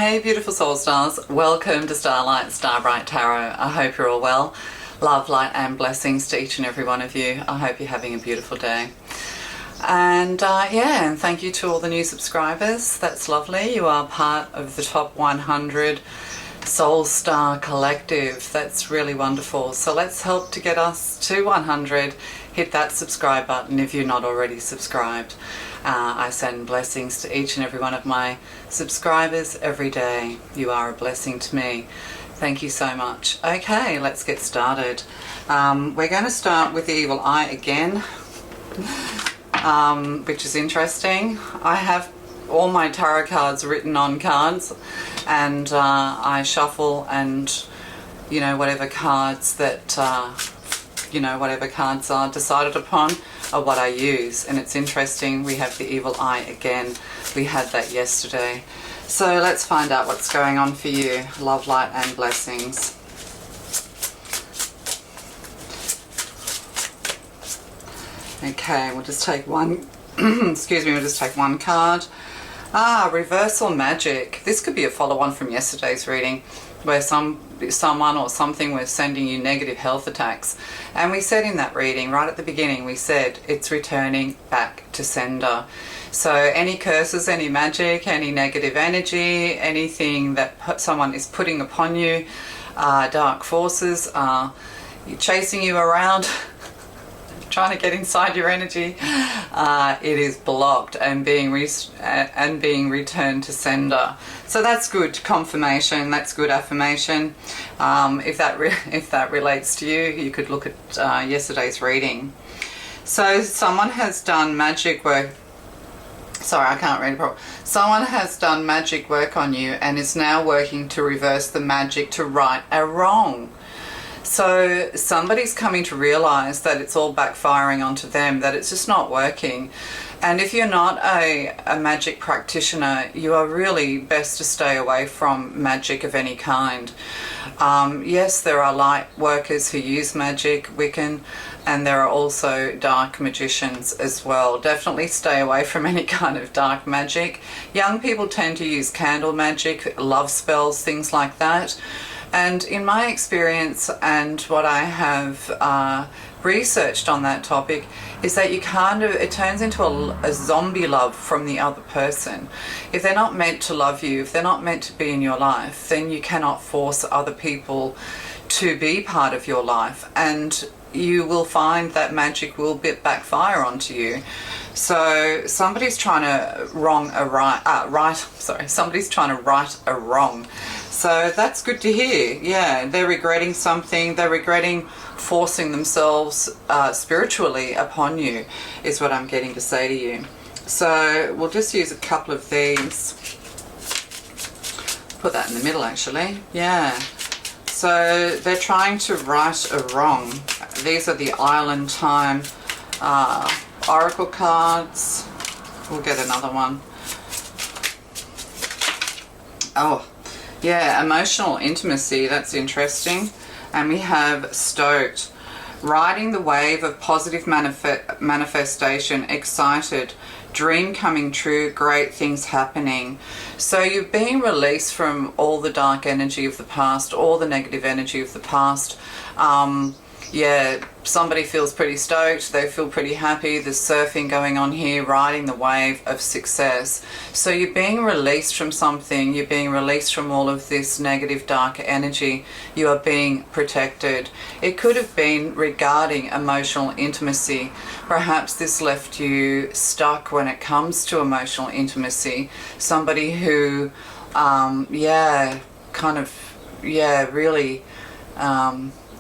Hey beautiful soul stars, welcome to Starlight, Starbright Tarot. I hope you're all well. Love, light and blessings to each and every one of you. I hope you're having a beautiful day. And and thank you to all the new subscribers. That's lovely. You are part of the top 100 Soul Star Collective. That's really wonderful. So let's help to get us to 100. Hit that subscribe button if you're not already subscribed. I send blessings to each and every one of my subscribers every day. You are a blessing to me. Thank you so much. Okay, let's get started. We're going to start with the evil eye again, which is interesting. I have all my tarot cards written on cards, and I shuffle, and whatever cards that whatever cards are decided upon are what I use. And it's interesting, we have the evil eye again. We had that yesterday. So let's find out what's going on for you. Love, light and blessings. Okay, we'll just take one excuse me, we'll just take one card. Reversal magic. This could be a follow-on from yesterday's reading, where someone or something was sending you negative health attacks. And we said in that reading, right at the beginning, we said it's returning back to sender. So any curses, any magic, any negative energy, anything that someone is putting upon you, dark forces are chasing you around, trying to get inside your energy, it is blocked and being returned to sender. So that's good confirmation. That's good affirmation. If that relates to you, you could look at yesterday's reading. So someone has done magic work. Sorry, I can't read it properly. Someone has done magic work on you and is now working to reverse the magic to right a wrong. So somebody's coming to realize that it's all backfiring onto them, that it's just not working. And if you're not a magic practitioner, you are really best to stay away from magic of any kind. Yes, there are light workers who use magic, Wiccan, and there are also dark magicians as well. Definitely stay away from any kind of dark magic. Young people tend to use candle magic, love spells, things like that. And in my experience and what I have researched on that topic is that it turns into a zombie love from the other person. If they're not meant to love you, if they're not meant to be in your life, then you cannot force other people to be part of your life. And you will find that magic will backfire onto you. So somebody's trying to somebody's trying to right a wrong. So that's good to hear. Yeah, they're regretting something. They're regretting forcing themselves spiritually upon you, is what I'm getting to say to you. So we'll just use a couple of these. Put that in the middle, actually. Yeah. So they're trying to right a wrong. These are the Island Time Oracle cards. We'll get another one. Oh, yeah, emotional intimacy. That's interesting. And we have Stoked. Riding the wave of positive manifestation, excited, dream coming true, great things happening. So you're being released from all the dark energy of the past, all the negative energy of the past. Yeah, somebody feels pretty stoked, they feel pretty happy, there's surfing going on here, riding the wave of success. So you're being released from something, you're being released from all of this negative dark energy, you are being protected. It could have been regarding emotional intimacy. Perhaps this left you stuck when it comes to emotional intimacy. Somebody who, really,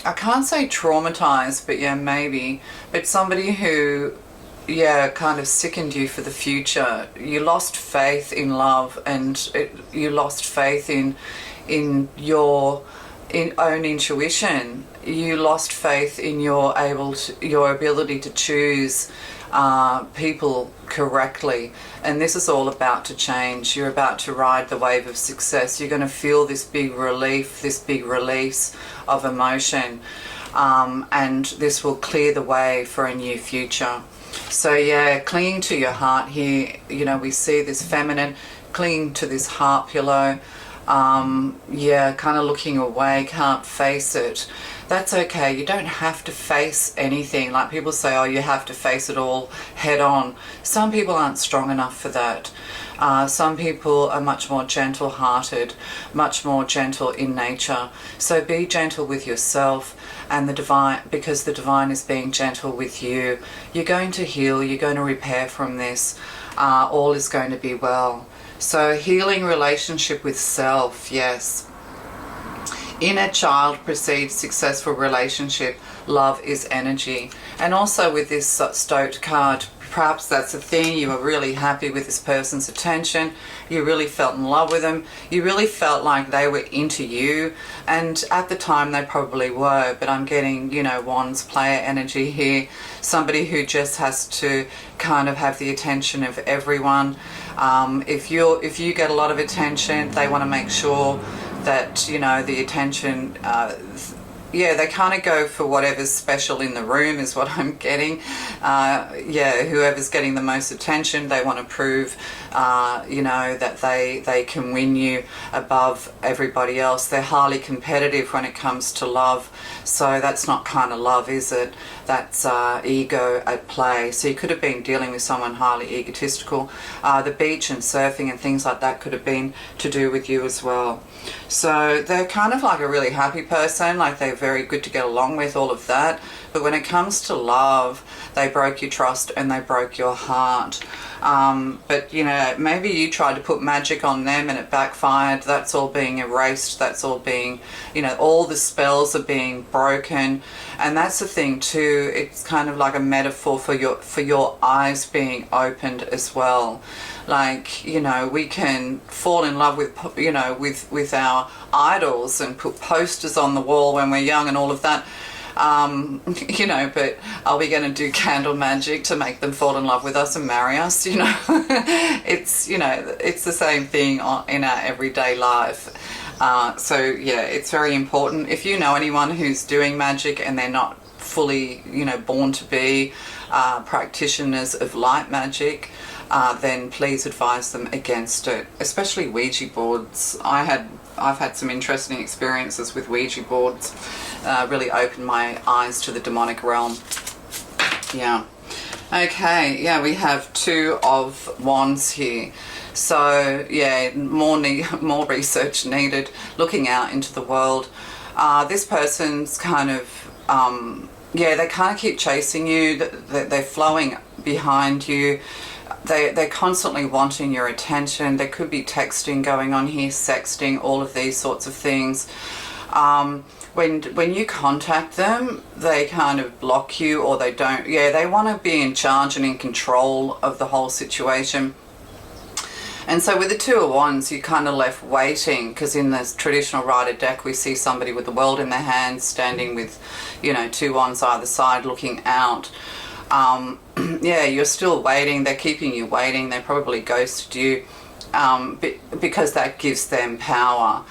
I can't say traumatized, but yeah, maybe. But somebody who, kind of sickened you for the future. You lost faith in love, and you lost faith in your own intuition. You lost faith in your ability to choose people correctly. And this is all about to change. You're about to ride the wave of success. You're going to feel this big relief, this big release of emotion, and this will clear the way for a new future. So yeah, clinging to your heart here, we see this feminine, clinging to this heart pillow, yeah, kind of looking away, can't face it. That's okay. You don't have to face anything. Like people say, oh, you have to face it all head on. Some people aren't strong enough for that. Some people are much more gentle-hearted, much more gentle in nature. So be gentle with yourself and the divine, because the divine is being gentle with you. You're going to heal, you're going to repair from this. All is going to be well. So healing relationship with self, yes. Inner child precedes successful relationship. Love is energy. And also with this Stoat card, perhaps that's the thing, you were really happy with this person's attention, you really felt in love with them, you really felt like they were into you, and at the time they probably were, but I'm getting, you know, Wands player energy here, somebody who just has to kind of have the attention of everyone. If you get a lot of attention, they want to make sure that, you know, the attention, yeah, they kind of go for whatever's special in the room is what I'm getting. Yeah, whoever's getting the most attention, they want to prove, you know, that they can win you above everybody else. They're highly competitive when it comes to love. So that's not kind of love, is it? That's ego at play. So you could have been dealing with someone highly egotistical. The beach and surfing and things like that could have been to do with you as well. So they're kind of like a really happy person, like they're very good to get along with, all of that. But when it comes to love, they broke your trust and they broke your heart. But, you know, maybe you tried to put magic on them and it backfired. That's all being erased. That's all being, you know, all the spells are being broken. And that's the thing too. It's kind of like a metaphor for your eyes being opened as well. Like, you know, we can fall in love with, you know, with our idols and put posters on the wall when we're young and all of that. You know, but are we going to do candle magic to make them fall in love with us and marry us? You know, it's, you know, it's the same thing in our everyday life. So yeah, it's very important. If you know anyone who's doing magic and they're not fully, you know, born to be practitioners of light magic, then please advise them against it, especially Ouija boards. I've had some interesting experiences with Ouija boards. Really opened my eyes to the demonic realm. Yeah. Okay, yeah, we have Two of Wands here. So yeah, more research needed, looking out into the world. This person's kind of, yeah, they kind of keep chasing you. They're flowing behind you. They're constantly wanting your attention. There could be texting going on here, sexting, all of these sorts of things. When you contact them, they kind of block you, or they don't. Yeah, they want to be in charge and in control of the whole situation. And so with the Two of Wands, you're kind of left waiting, because in the traditional Rider deck, we see somebody with the world in their hands, standing with, you know, two wands either side, looking out. Yeah, you're still waiting. They're keeping you waiting. They probably ghosted you because that gives them power.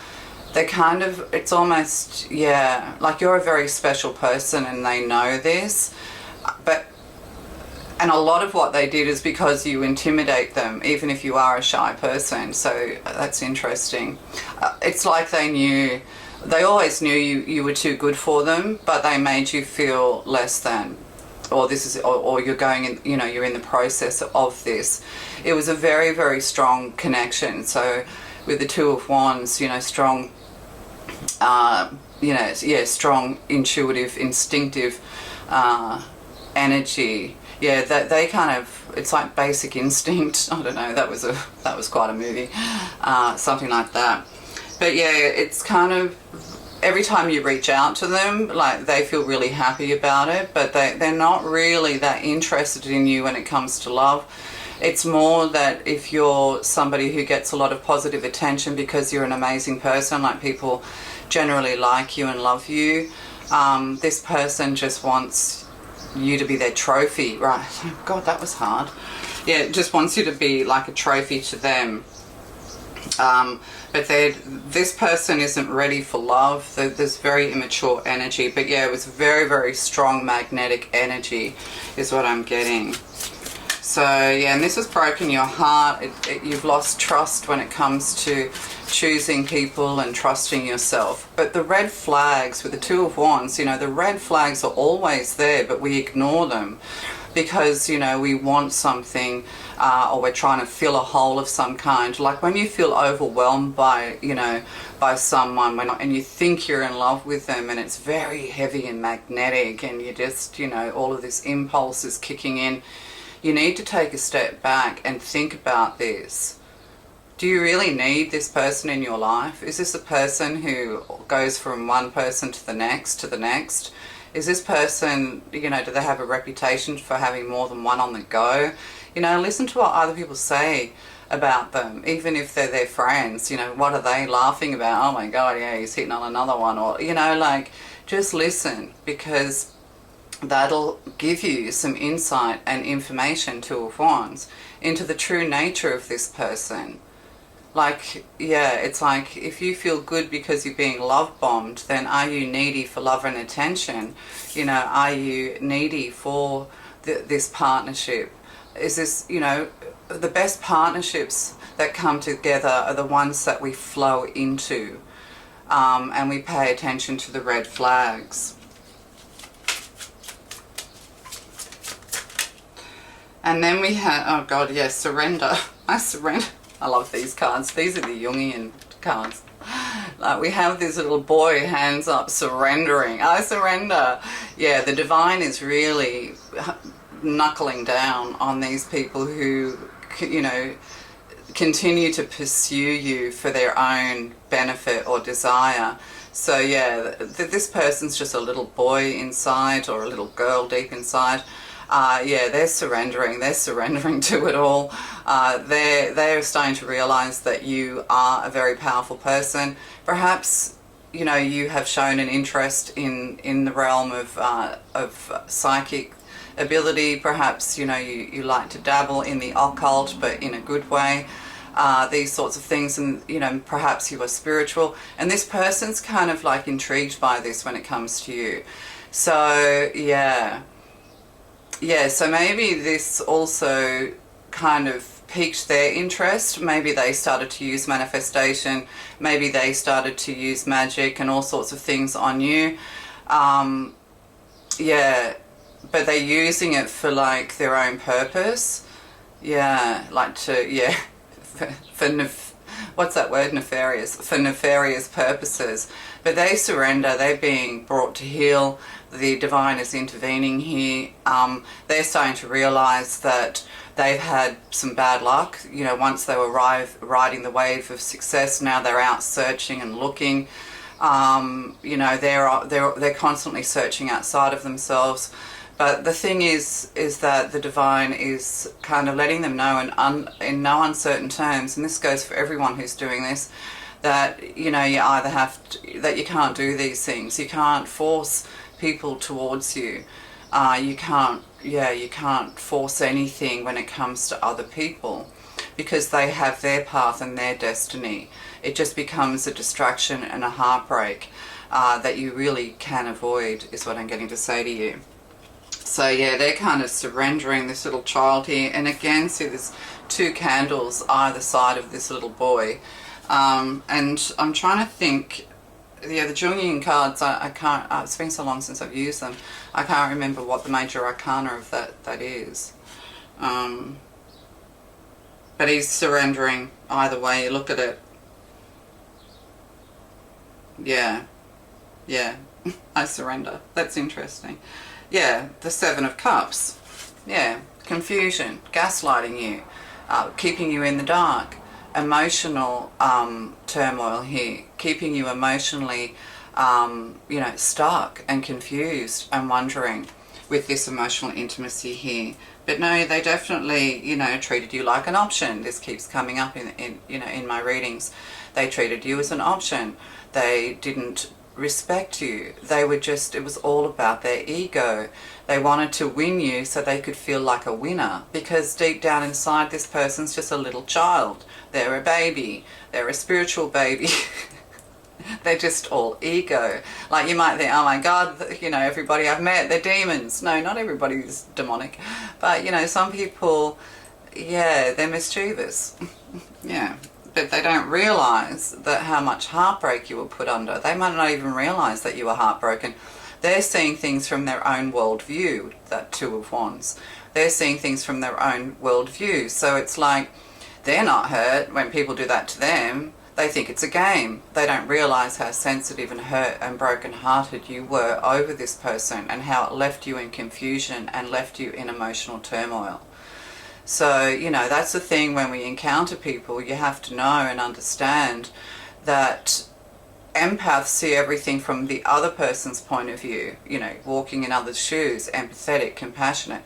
They kind of, it's almost, yeah, like you're a very special person and they know this, and a lot of what they did is because you intimidate them, even if you are a shy person. So that's interesting. It's like they always knew you were too good for them, but they made you feel less than. Or this is, or you're going in, you know, you're in the process of this. It was a very, very strong connection. So with the Two of Wands, you know, strong, you know, yeah, strong, intuitive, instinctive energy. Yeah, that they kind of, it's like Basic Instinct. I don't know. That was quite a movie, something like that. But yeah, it's kind of, every time you reach out to them, like they feel really happy about it, but they're not really that interested in you when it comes to love. It's more that if you're somebody who gets a lot of positive attention because you're an amazing person, like people generally like you and love you, this person just wants you to be their trophy, right? God, that was hard. Yeah, it just wants you to be like a trophy to them. But this person isn't ready for love. There's very immature energy. But yeah, it was very, very strong magnetic energy is what I'm getting. So yeah, and this has broken your heart. You've lost trust when it comes to choosing people and trusting yourself. But the red flags with the Two of Wands, you know, the red flags are always there, but we ignore them because, you know, we want something or we're trying to fill a hole of some kind. Like when you feel overwhelmed by, you know, by someone and you think you're in love with them and it's very heavy and magnetic and you just, you know, all of this impulse is kicking in. You need to take a step back and think about this. Do you really need this person in your life? Is this a person who goes from one person to the next to the next? Is this person, you know, do they have a reputation for having more than one on the go? You know, listen to what other people say about them, even if they're their friends. You know, what are they laughing about? Oh my God, yeah, he's hitting on another one. Or, you know, like, just listen, because that'll give you some insight and information, Two of Wands, into the true nature of this person. Like, yeah, it's like if you feel good because you're being love bombed, then are you needy for love and attention? You know, are you needy for this partnership? Is this, you know, the best partnerships that come together are the ones that we flow into, and we pay attention to the red flags. And then we have, oh God, yes, surrender. I surrender. I love these cards. These are the Jungian cards. Like we have this little boy, hands up, surrendering. I surrender. Yeah, the divine is really knuckling down on these people who, you know, continue to pursue you for their own benefit or desire. So yeah, this person's just a little boy inside or a little girl deep inside. Yeah, they're surrendering to it all. They're starting to realize that you are a very powerful person. Perhaps, you know, you have shown an interest in the realm of psychic ability. Perhaps, you know, you like to dabble in the occult, but in a good way. These sorts of things, and, you know, perhaps you are spiritual. And this person's kind of like intrigued by this when it comes to you. So, yeah. Yeah, so maybe this also kind of piqued their interest. Maybe they started to use manifestation. Maybe they started to use magic and all sorts of things on you. Yeah, but they're using it for like their own purpose. Yeah, like to, yeah, what's that word? Nefarious. For nefarious purposes. But they surrender. They're being brought to heal. The divine is intervening here. They're starting to realize that they've had some bad luck. You know, once they were riding the wave of success, now they're out searching and looking. You know, they're constantly searching outside of themselves. But the thing is that the divine is kind of letting them know in no uncertain terms, and this goes for everyone who's doing this, that, you know, you either have to, that you can't do these things. You can't force people towards you. You can't force anything when it comes to other people, because they have their path and their destiny. It just becomes a distraction and a heartbreak that you really can avoid, is what I'm getting to say to you. So yeah, they're kind of surrendering, this little child here. And again, see there's two candles either side of this little boy. And I'm trying to think, yeah, the Jungian cards, I can't, it's been so long since I've used them, I can't remember what the major arcana of that is. But he's surrendering either way you look at it. Yeah, I surrender. That's interesting. Yeah, the Seven of Cups. Yeah, confusion, gaslighting you, keeping you in the dark. Emotional turmoil here, keeping you emotionally, you know, stuck and confused and wondering with this emotional intimacy here. But no, they definitely, you know, treated you like an option. This keeps coming up in you know, in my readings. They treated you as an option. They didn't respect you. They were just, it was all about their ego. They wanted to win you so they could feel like a winner, because deep down inside this person's just a little child. They're a baby. They're a spiritual baby. They're just all ego. Like you might think, oh my God, you know, everybody I've met, they're demons. No, not everybody's demonic. But, you know, some people, yeah, they're mischievous. Yeah. But they don't realise that how much heartbreak you were put under. They might not even realise that you were heartbroken. They're seeing things from their own worldview, that Two of Wands. They're seeing things from their own worldview. So it's like they're not hurt when people do that to them. They think it's a game. They don't realise how sensitive and hurt and broken-hearted you were over this person and how it left you in confusion and left you in emotional turmoil. So, you know, that's the thing when we encounter people, you have to know and understand that empaths see everything from the other person's point of view, you know, walking in others' shoes, empathetic, compassionate.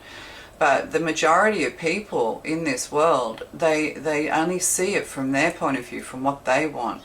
But the majority of people in this world, they only see it from their point of view, from what they want.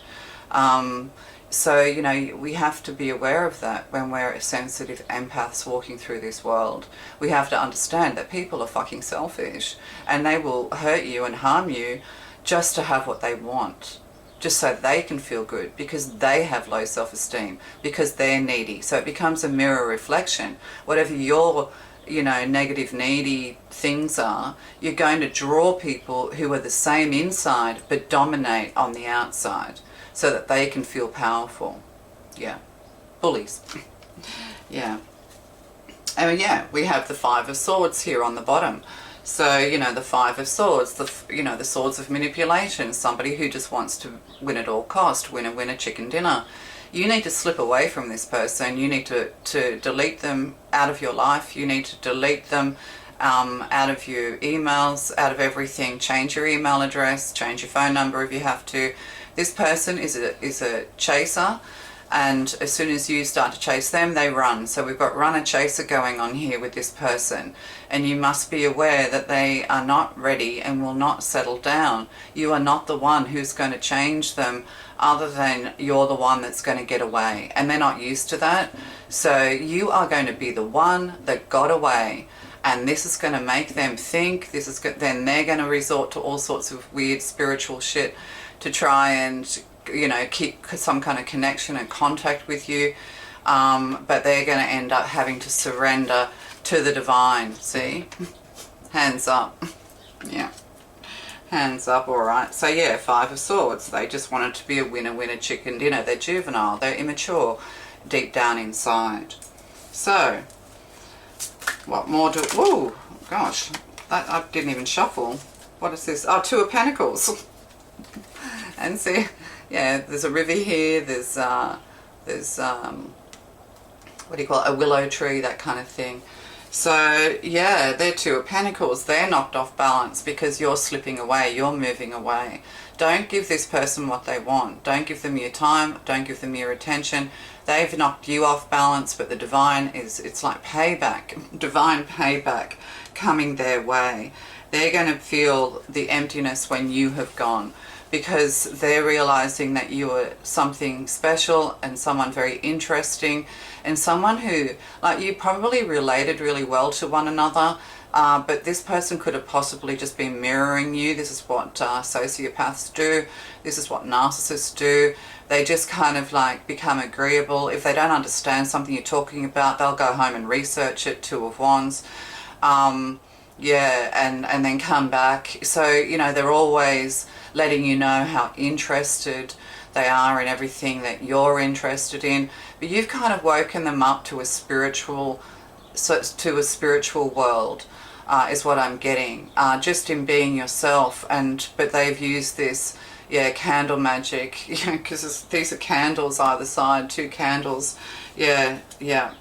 So, you know, we have to be aware of that when we're sensitive empaths walking through this world. We have to understand that people are fucking selfish and they will hurt you and harm you just to have what they want, just so they can feel good, because they have low self-esteem, because they're needy. So it becomes a mirror reflection. Whatever your, you know, negative, needy things are, you're going to draw people who are the same inside but dominate on the outside so that they can feel powerful. Yeah. Bullies. Yeah. And yeah, we have the Five of Swords here on the bottom. So, you know, the Five of Swords, you know, the swords of manipulation, somebody who just wants to win at all cost, win a chicken dinner. You need to slip away from this person. You need to delete them out of your life. You need to delete them out of your emails, out of everything. Change your email address, change your phone number if you have to. This person is a chaser, and as soon as you start to chase them, they run. So we've got runner-chaser going on here with this person, and you must be aware that they are not ready and will not settle down. You are not the one who's going to change them, other than you're the one that's going to get away, and they're not used to that. So you are going to be the one that got away, and this is going to make them think. Then they're going to resort to all sorts of weird spiritual shit to try and, you know, keep some kind of connection and contact with you, but they're going to end up having to surrender to the divine. See? Hands up. Yeah. Hands up. All right. So yeah, Five of Swords. They just want it to be a winner chicken dinner. They're juvenile. They're immature deep down inside. So what more do... Whoa, gosh, that I didn't even shuffle. What is this? Oh, Two of Pentacles. And see, yeah, there's a river here, there's what do you call it, a willow tree, that kind of thing. So yeah, they're Two of Pentacles. They're knocked off balance because you're slipping away, you're moving away. Don't give this person what they want. Don't give them your time, don't give them your attention. They've knocked you off balance, but the divine it's like payback, divine payback coming their way. They're going to feel the emptiness when you have gone, because they're realizing that you are something special and someone very interesting and someone who, like, you probably related really well to one another, but this person could have possibly just been mirroring you. This is what sociopaths do. This is what narcissists do. They just kind of like become agreeable. If they don't understand something you're talking about, they'll go home and research it. Two of Wands. Yeah, and then come back. So, you know, they're always letting you know how interested they are in everything that you're interested in. But you've kind of woken them up to a spiritual world, is what I'm getting. Just in being yourself, but they've used this, yeah, candle magic, you know, because these are candles either side, two candles. Yeah, yeah.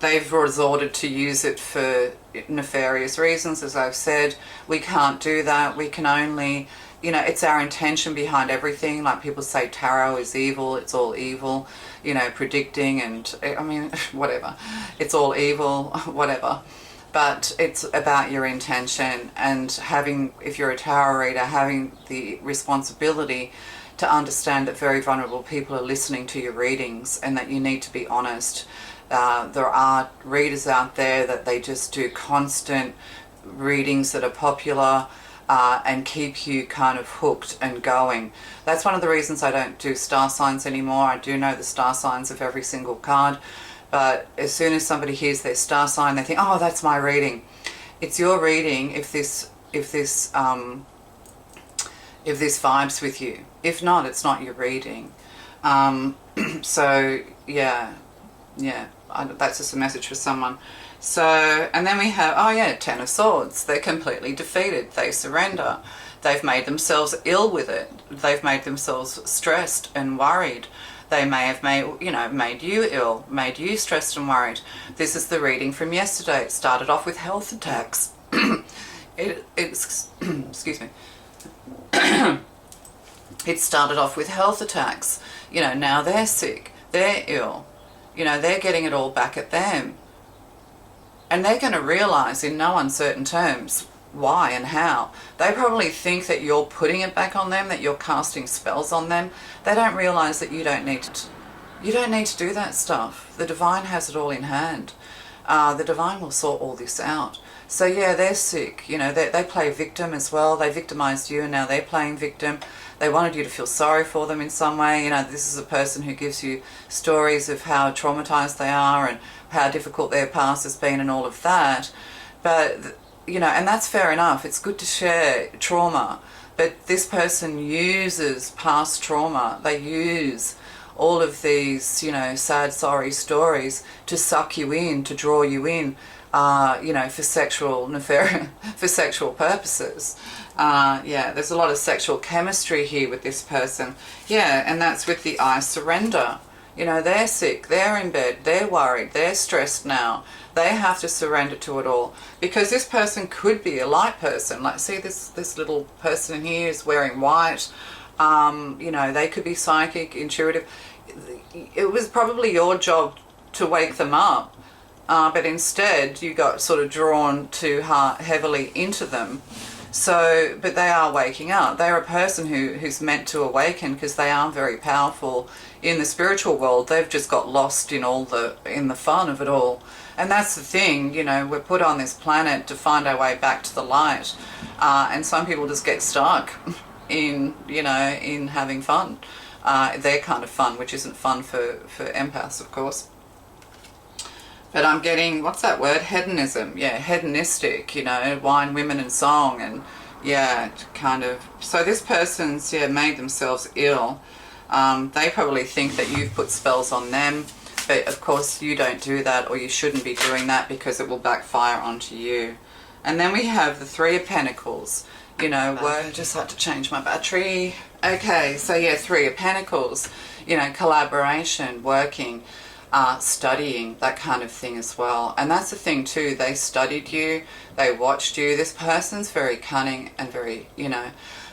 They've resorted to use it for nefarious reasons, as I've said. We can't do that. We can only, you know, it's our intention behind everything. Like people say tarot is evil, it's all evil, you know, predicting and, I mean, whatever. It's all evil, whatever. But it's about your intention, and having, if you're a tarot reader, having the responsibility to understand that very vulnerable people are listening to your readings and that you need to be honest. There are readers out there that they just do constant readings that are popular, and keep you kind of hooked and going. That's one of the reasons I don't do star signs anymore. I do know the star signs of every single card, but as soon as somebody hears their star sign, they think, oh, that's my reading. It's your reading if this vibes with you. If not, it's not your reading. So yeah, that's just a message for someone. So, and then we have, oh yeah, Ten of Swords. They're completely defeated. They surrender. They've made themselves ill with it. They've made themselves stressed and worried. They may have made you ill, made you stressed and worried. This is the reading from yesterday. It started off with health attacks. Excuse me. It started off with health attacks. Now they're sick. They're ill. They're getting it all back at them. And they're going to realize in no uncertain terms why and how. They probably think that you're putting it back on them, that you're casting spells on them. They don't realize that you don't need to do that stuff. The divine has it all in hand. The divine will sort all this out. So yeah, they're sick. They play victim as well. They victimized you and now they're playing victim. They wanted you to feel sorry for them in some way. This is a person who gives you stories of how traumatized they are and how difficult their past has been and all of that. But, and that's fair enough. It's good to share trauma. But this person uses past trauma. They use all of these, sad, sorry stories to suck you in, to draw you in, for sexual purposes. There's a lot of sexual chemistry here with this person. Yeah, and that's with the I surrender. They're sick, they're in bed, they're worried, they're stressed now. They have to surrender to it all. Because this person could be a light person. Like, see this little person here is wearing white. They could be psychic, intuitive. It was probably your job to wake them up. But instead, you got sort of drawn too heavily into them. So, but they are waking up. They're a person who's meant to awaken because they are very powerful in the spiritual world. They've just got lost in the fun of it all. And that's the thing, we're put on this planet to find our way back to the light. And some people just get stuck in having fun. Their kind of fun, which isn't fun for empaths, of course. But I'm getting, what's that word? Hedonism. Yeah, hedonistic, wine, women and song. And yeah, kind of. So this person's, made themselves ill. They probably think that you've put spells on them. But of course you don't do that, or you shouldn't be doing that because it will backfire onto you. And then we have the Three of Pentacles. I just had to change my battery. Okay, so yeah, Three of Pentacles. Collaboration, working. Studying, that kind of thing as well. And that's the thing too, they studied you, they watched you. This person's very cunning and very,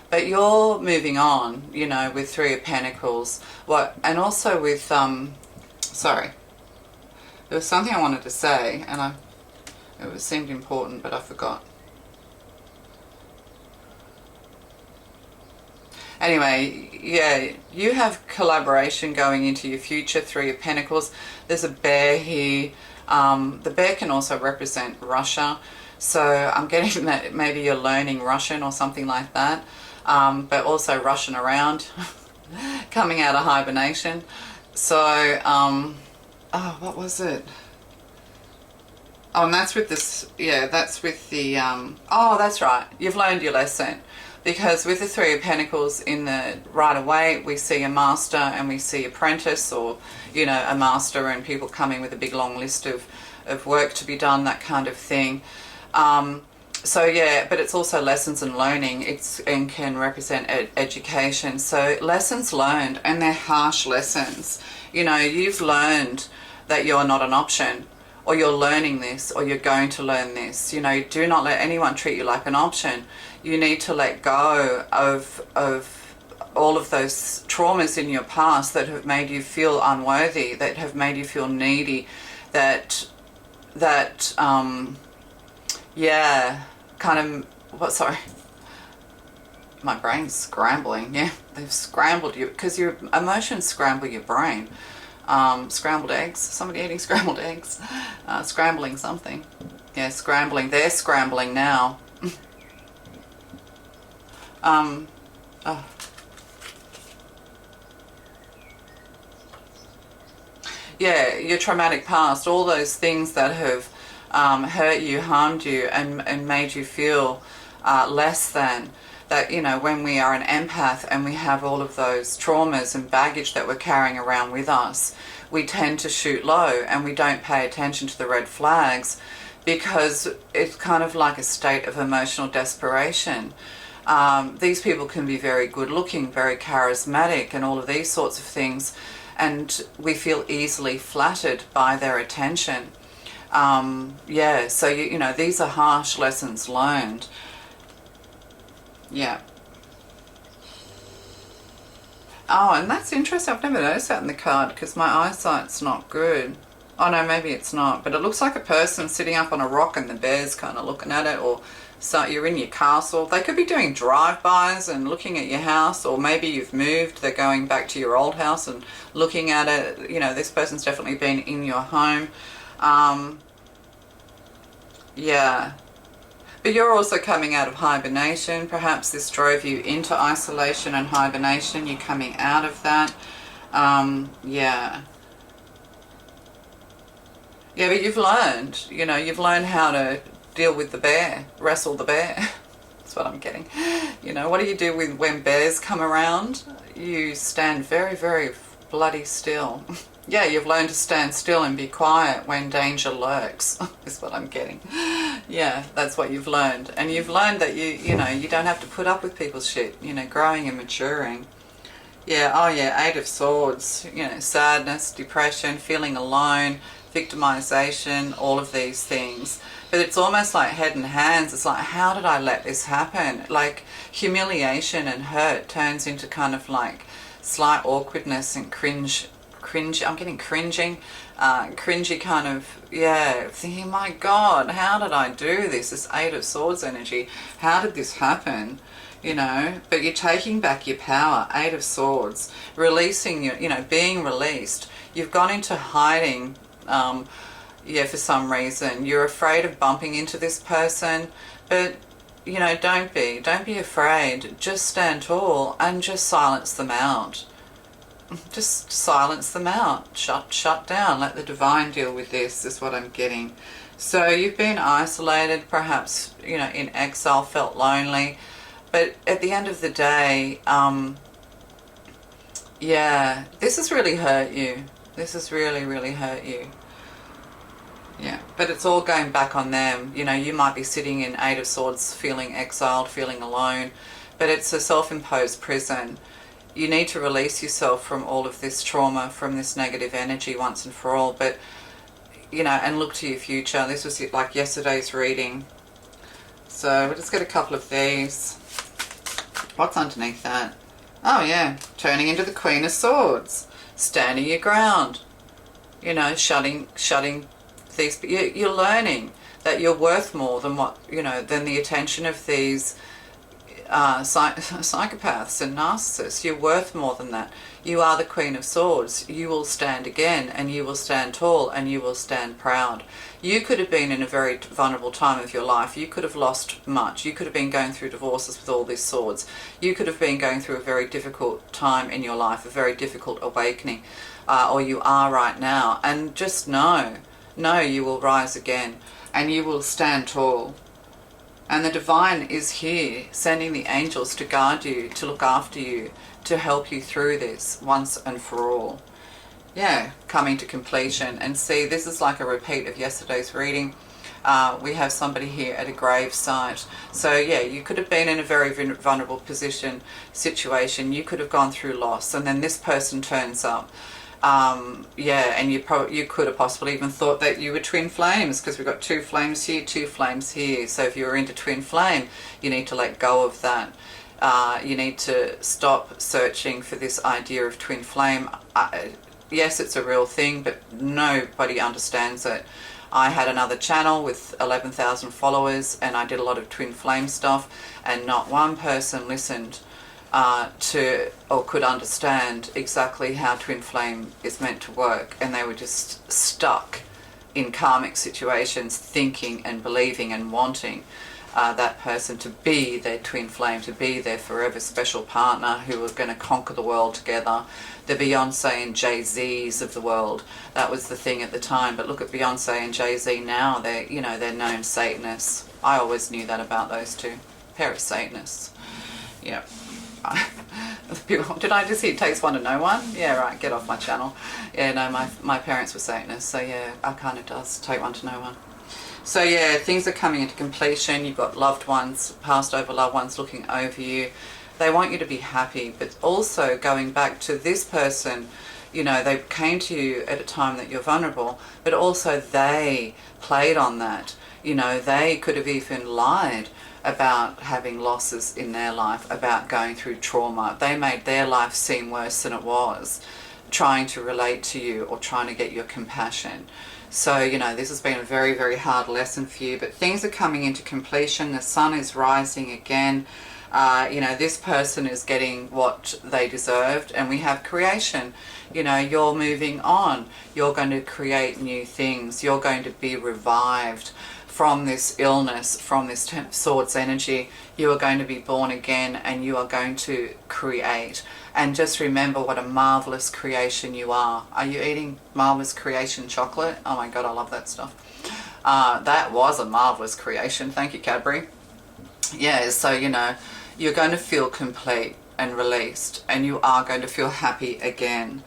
but you're moving on, with Three of Pentacles. And also with, sorry, there was something I wanted to say and it seemed important, but I forgot. Anyway, yeah, you have collaboration going into your future, Three of Pentacles. There's a bear here. The bear can also represent Russia. So I'm getting that maybe you're learning Russian or something like that. But also Russian around, coming out of hibernation. So, what was it? Oh, and that's with this, that's with the, that's right. You've learned your lesson. Because with the Three of Pentacles in the right away, we see a master and we see apprentice, or, a master and people coming with a big long list of work to be done, that kind of thing. So yeah, but it's also lessons and learning. And can represent education. So lessons learned, and they're harsh lessons. You've learned that you're not an option, or you're learning this, or you're going to learn this. Do not let anyone treat you like an option. You need to let go of all of those traumas in your past that have made you feel unworthy, that have made you feel needy, my brain's scrambling. Yeah, they've scrambled you, because your emotions scramble your brain. Scrambled eggs, somebody eating scrambled eggs, scrambling something. Yeah, scrambling, they're scrambling now. Oh. Yeah, your traumatic past, all those things that have hurt you, harmed you, and made you feel less than. That, you know, when we are an empath and we have all of those traumas and baggage that we're carrying around with us, we tend to shoot low and we don't pay attention to the red flags because it's kind of like a state of emotional desperation. These people can be very good looking, very charismatic and all of these sorts of things, and we feel easily flattered by their attention. Yeah, so you know, these are harsh lessons learned. Yeah. Oh, and that's interesting. I've never noticed that in the card because my eyesight's not good. Oh no, maybe it's not. But it looks like a person sitting up on a rock and the bear's kind of looking at it, or so you're in your castle. They could be doing drive-bys and looking at your house, or maybe you've moved, they're going back to your old house and looking at it. You know, this person's definitely been in your home. Yeah. But you're also coming out of hibernation. Perhaps this drove you into isolation and hibernation. You're coming out of that. Yeah. Yeah, but you've learned, you know, you've learned how to deal with the bear, wrestle the bear. That's what I'm getting. You know, what do you do with when bears come around? You stand very, very bloody still. Yeah, you've learned to stand still and be quiet when danger lurks, is what I'm getting. Yeah, that's what you've learned. And you've learned that you know, you don't have to put up with people's shit, you know, growing and maturing. Yeah, oh yeah, Eight of Swords, you know, sadness, depression, feeling alone, victimization, all of these things. But it's almost like head and hands. It's like, how did I let this happen? Like humiliation and hurt turns into kind of like slight awkwardness and cringe. I'm getting cringing, cringy kind of, yeah, thinking, my God, how did I do this? This Eight of Swords energy, how did this happen? You know, but you're taking back your power. Eight of Swords, releasing your, you know, being released. You've gone into hiding, yeah, for some reason. You're afraid of bumping into this person, but, you know, don't be afraid. Just stand tall and just silence them out. Just silence them out. Shut down. Let the divine deal with this, is what I'm getting. So you've been isolated, perhaps, you know, in exile, felt lonely. But at the end of the day, yeah, this has really hurt you. This has really, really hurt you. Yeah, but it's all going back on them. You know, you might be sitting in Eight of Swords feeling exiled, feeling alone, but it's a self-imposed prison. You need to release yourself from all of this trauma, from this negative energy once and for all. But, you know, and look to your future. This was like yesterday's reading. So we'll just get a couple of these. What's underneath that? Oh yeah, turning into the Queen of Swords. Standing your ground. You know, shutting these. You're learning that you're worth more than what, you know, than the attention of these psychopaths and narcissists. You're worth more than that. You are the Queen of Swords. You will stand again, and you will stand tall, and you will stand proud. You could have been in a very vulnerable time of your life. You could have lost much. You could have been going through divorces with all these swords. You could have been going through a very difficult time in your life, a very difficult awakening, or you are right now. And just know you will rise again, and you will stand tall. And the divine is here, sending the angels to guard you, to look after you, to help you through this once and for all. Yeah, coming to completion. And see, this is like a repeat of yesterday's reading. We have somebody here at a grave site. So yeah, you could have been in a very vulnerable situation. You could have gone through loss, and then this person turns up. Yeah, and you could have possibly even thought that you were twin flames, because we've got two flames here, two flames here. So if you're into twin flame, you need to let go of that. You need to stop searching for this idea of twin flame. Yes, it's a real thing, but nobody understands it. I had another channel with 11,000 followers, and I did a lot of twin flame stuff, and not one person listened to or could understand exactly how twin flame is meant to work, and they were just stuck in karmic situations, thinking and believing and wanting that person to be their twin flame, to be their forever special partner who are going to conquer the world together. The Beyonce and Jay-Z's of the world. That was the thing at the time. But look at Beyonce and Jay-Z now. They're, you know, they're known Satanists. I always knew that about those two. Pair of Satanists. Yeah. Did I just hear takes one to know one? Yeah, right, get off my channel. Yeah, no, my parents were Satanists, so yeah, I kind of does take one to know one. So yeah, things are coming into completion. You've got loved ones, passed over loved ones looking over you. They want you to be happy, but also going back to this person, you know, they came to you at a time that you're vulnerable, but also they played on that. You know, they could have even lied about having losses in their life, about going through trauma. They made their life seem worse than it was, trying to relate to you or trying to get your compassion. So, you know, this has been a very, very hard lesson for you, but things are coming into completion. The sun is rising again. You know, this person is getting what they deserved, and we have creation. You know, you're moving on. You're going to create new things. You're going to be revived from this illness, from this Ten of Swords energy. You are going to be born again, and you are going to create. And just remember what a marvelous creation you are. Are you eating marvelous creation chocolate? Oh my God, I love that stuff. That was a marvelous creation. Thank you, Cadbury. Yeah, so, you know, you're going to feel complete and released, and you are going to feel happy again.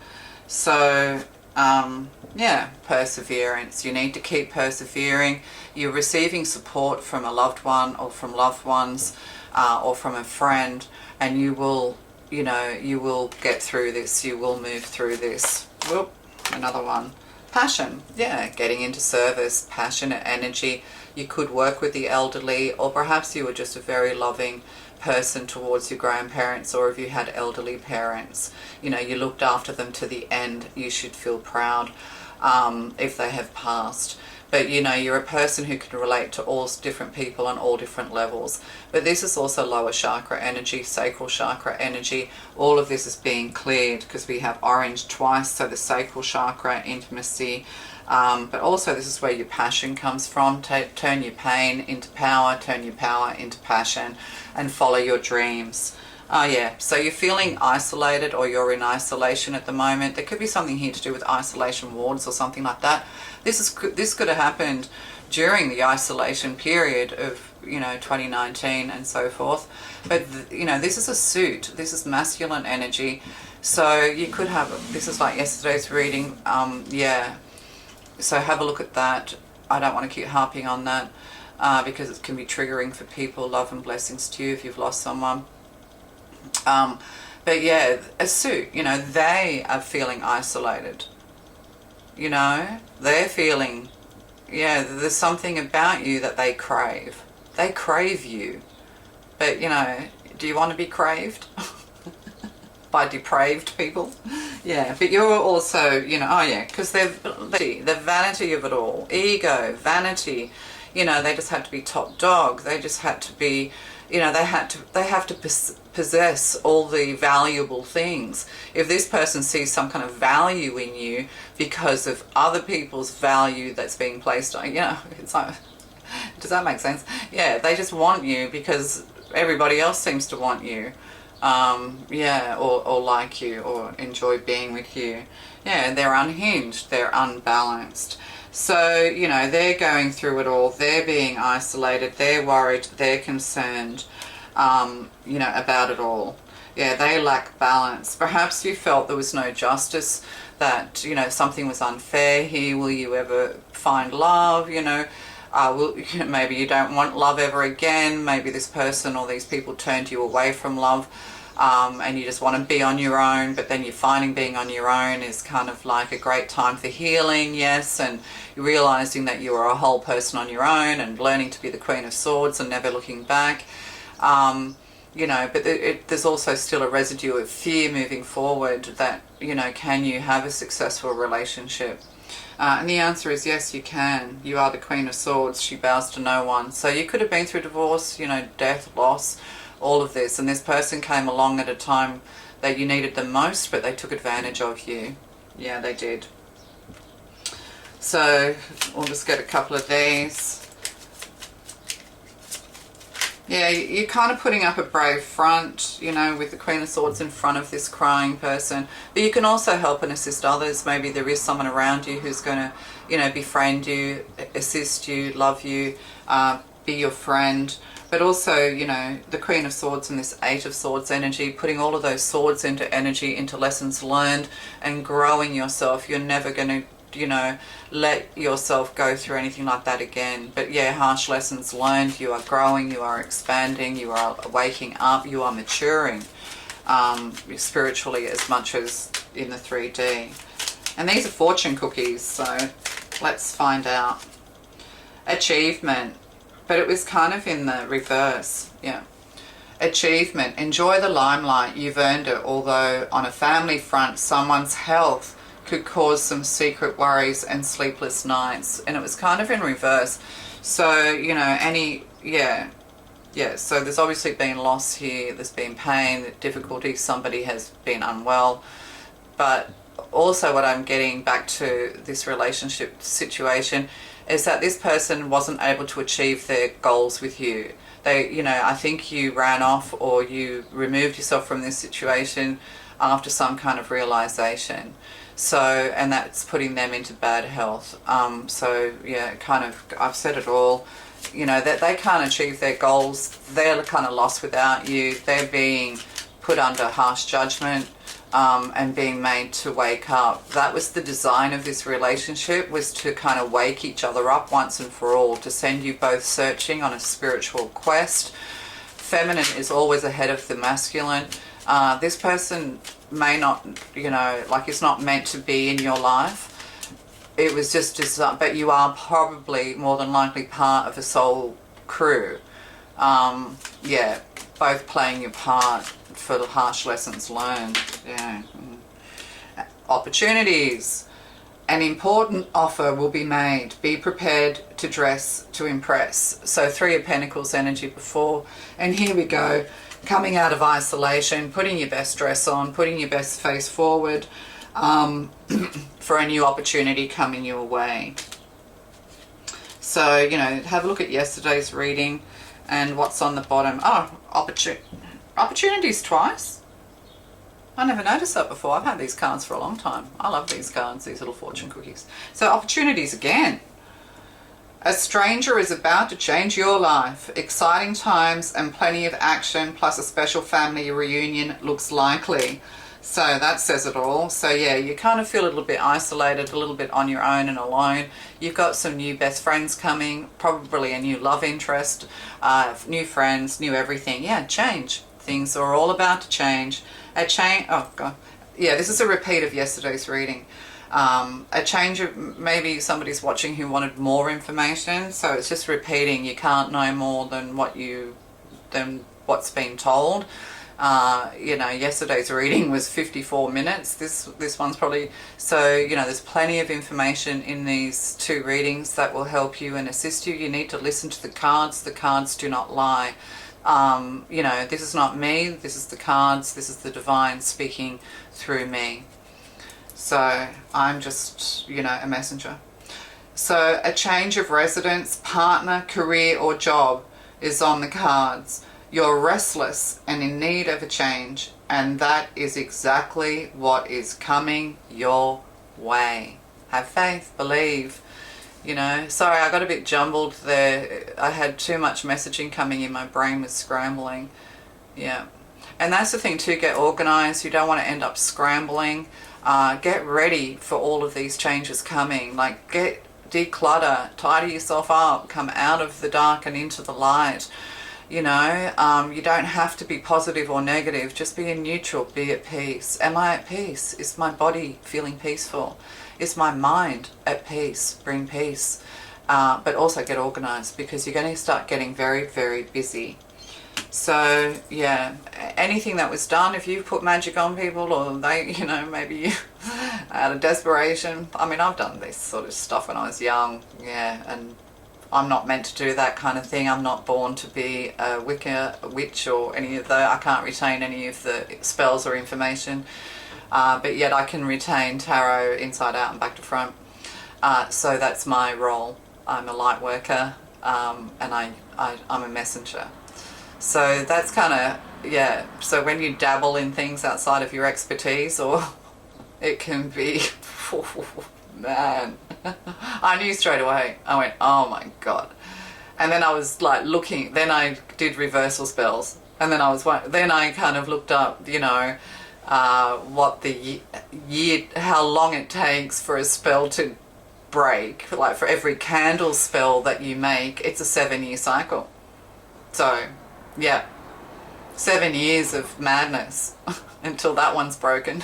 So, yeah, perseverance. You need to keep persevering. You're receiving support from a loved one or from loved ones or from a friend, and you will, you know, you will get through this. You will move through this. Whoop, another one. Passion. Yeah, getting into service, passionate energy. You could work with the elderly, or perhaps you were just a very loving person towards your grandparents, or if you had elderly parents, you know, you looked after them to the end. You should feel proud if they have passed. But, you know, you're a person who can relate to all different people on all different levels. But this is also lower chakra energy, sacral chakra energy. All of this is being cleared because we have orange twice, so the sacral chakra, intimacy. But also this is where your passion comes from. Turn your pain into power, turn your power into passion, and follow your dreams. Oh yeah, so you're feeling isolated, or you're in isolation at the moment. There could be something here to do with isolation wards or something like that. This could have happened during the isolation period of, you know, 2019 and so forth. But, you know, this is a suit. This is masculine energy. So you could have, this is like yesterday's reading. Yeah. So have a look at that. I don't want to keep harping on that because it can be triggering for people. Love and blessings to you if you've lost someone. But yeah, a suit, you know, they are feeling isolated. You know, they're feeling, yeah, there's something about you that they crave. They crave you. But, you know, do you want to be craved? By depraved people? Yeah, but you're also, you know, oh yeah, because the vanity of it all, ego, vanity, you know, they just had to be top dog. They just had to be, you know, they have to possess all the valuable things. If this person sees some kind of value in you because of other people's value that's being placed on, you know, it's like, does that make sense? Yeah, they just want you because everybody else seems to want you. Yeah, or like you, or enjoy being with you. Yeah, they're unhinged, they're unbalanced. So, you know, they're going through it all. They're being isolated. They're worried. They're concerned, you know, about it all. Yeah, they lack balance. Perhaps you felt there was no justice, that, you know, something was unfair here. Will you ever find love? You know, maybe you don't want love ever again. Maybe this person or these people turned you away from love. And you just want to be on your own, but then you're finding being on your own is kind of like a great time for healing, yes, and you're realizing that you are a whole person on your own and learning to be the Queen of Swords and never looking back. You know, but there's also still a residue of fear moving forward that, you know, can you have a successful relationship? And the answer is yes, you can. You are the Queen of Swords. She bows to no one. So you could have been through divorce, you know, death, loss, all of this, and this person came along at a time that you needed them most, but they took advantage of you. Yeah, they did. So we'll just get a couple of these. Yeah, you're kind of putting up a brave front, you know, with the Queen of Swords in front of this crying person. But you can also help and assist others. Maybe there is someone around you who's going to, you know, befriend you, assist you, love you, be your friend. But also, you know, the Queen of Swords and this Eight of Swords energy, putting all of those swords into energy, into lessons learned and growing yourself. You're never going to, you know, let yourself go through anything like that again. But yeah, harsh lessons learned. You are growing, you are expanding, you are waking up, you are maturing spiritually as much as in the 3D. And these are fortune cookies, so let's find out. Achievement, but it was kind of in the reverse. Yeah. Achievement, enjoy the limelight, you've earned it, although on a family front someone's health could cause some secret worries and sleepless nights. And it was kind of in reverse. So, you know, so there's obviously been loss here, there's been pain, difficulty, somebody has been unwell. But also what I'm getting back to this relationship situation is that this person wasn't able to achieve their goals with you. They, you know, I think you ran off or you removed yourself from this situation after some kind of realization. So, and that's putting them into bad health. So yeah, kind of, I've said it all, you know, that they can't achieve their goals. They're kind of lost without you. They're being put under harsh judgment, and being made to wake up. That was the design of this relationship, was to kind of wake each other up once and for all, to send you both searching on a spiritual quest. Feminine is always ahead of the masculine. This person may not, you know, like it's not meant to be in your life. It was just designed, but you are probably more than likely part of a soul crew. Yeah, both playing your part for the harsh lessons learned. Yeah. Opportunities. An important offer will be made. Be prepared to dress to impress. So 3 of Pentacles energy before. And here we go. Coming out of isolation, putting your best dress on, putting your best face forward for a new opportunity coming your way. So, you know, have a look at yesterday's reading and what's on the bottom. Oh, opportunities twice. I never noticed that before. I've had these cards for a long time. I love these cards, these little fortune cookies. So opportunities again. A stranger is about to change your life. Exciting times and plenty of action, plus a special family reunion looks likely. So that says it all. So yeah, you kind of feel a little bit isolated, a little bit on your own and alone. You've got some new best friends coming, probably a new love interest, new friends, new everything. Yeah, change. Things are all about to change. A change, oh God. Yeah, this is a repeat of yesterday's reading. A change of, maybe somebody's watching who wanted more information, so it's just repeating. You can't know more than what's been told. You know, yesterday's reading was 54 minutes. This one's probably, so, you know, there's plenty of information in these 2 readings that will help you and assist you. You need to listen to the cards. The cards do not lie. You know, this is not me, this is the cards, this is the divine speaking through me. So I'm just, you know, a messenger. So a change of residence, partner, career or job is on the cards. You're restless and in need of a change, and that is exactly what is coming your way. Have faith, believe. You know, sorry, I got a bit jumbled there. I had too much messaging coming in. My brain was scrambling. Yeah. And that's the thing too, get organized. You don't want to end up scrambling. Get ready for all of these changes coming. Like, declutter, tidy yourself up, come out of the dark and into the light. You know, you don't have to be positive or negative. Just be in neutral, be at peace. Am I at peace? Is my body feeling peaceful? Is my mind at peace? Bring peace. But also get organized, because you're going to start getting very, very busy. So, yeah, anything that was done, if you've put magic on people, or they, you know, maybe you, out of desperation. I mean, I've done this sort of stuff when I was young, yeah, and I'm not meant to do that kind of thing. I'm not born to be a Wicca, a witch, or any of I can't retain any of the spells or information. But yet I can retain tarot inside out and back to front. So that's my role. I'm a light worker, and I'm a messenger. So that's kind of, yeah. So when you dabble in things outside of your expertise, or it can be, man, I knew straight away. I went, oh my God. And then I was like looking, then I did reversal spells. And then then I kind of looked up, you know, what the year, how long it takes for a spell to break. Like for every candle spell that you make, it's a 7-year cycle. So, yeah, 7 years of madness until that one's broken.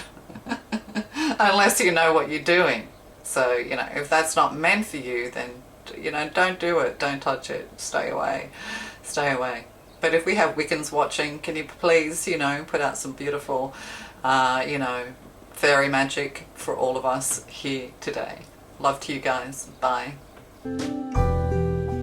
Unless you know what you're doing. So, you know, if that's not meant for you, then, you know, don't do it. Don't touch it. Stay away. Stay away. But if we have Wiccans watching, can you please, you know, put out some beautiful, you know, fairy magic for all of us here today. Love to you guys. Bye.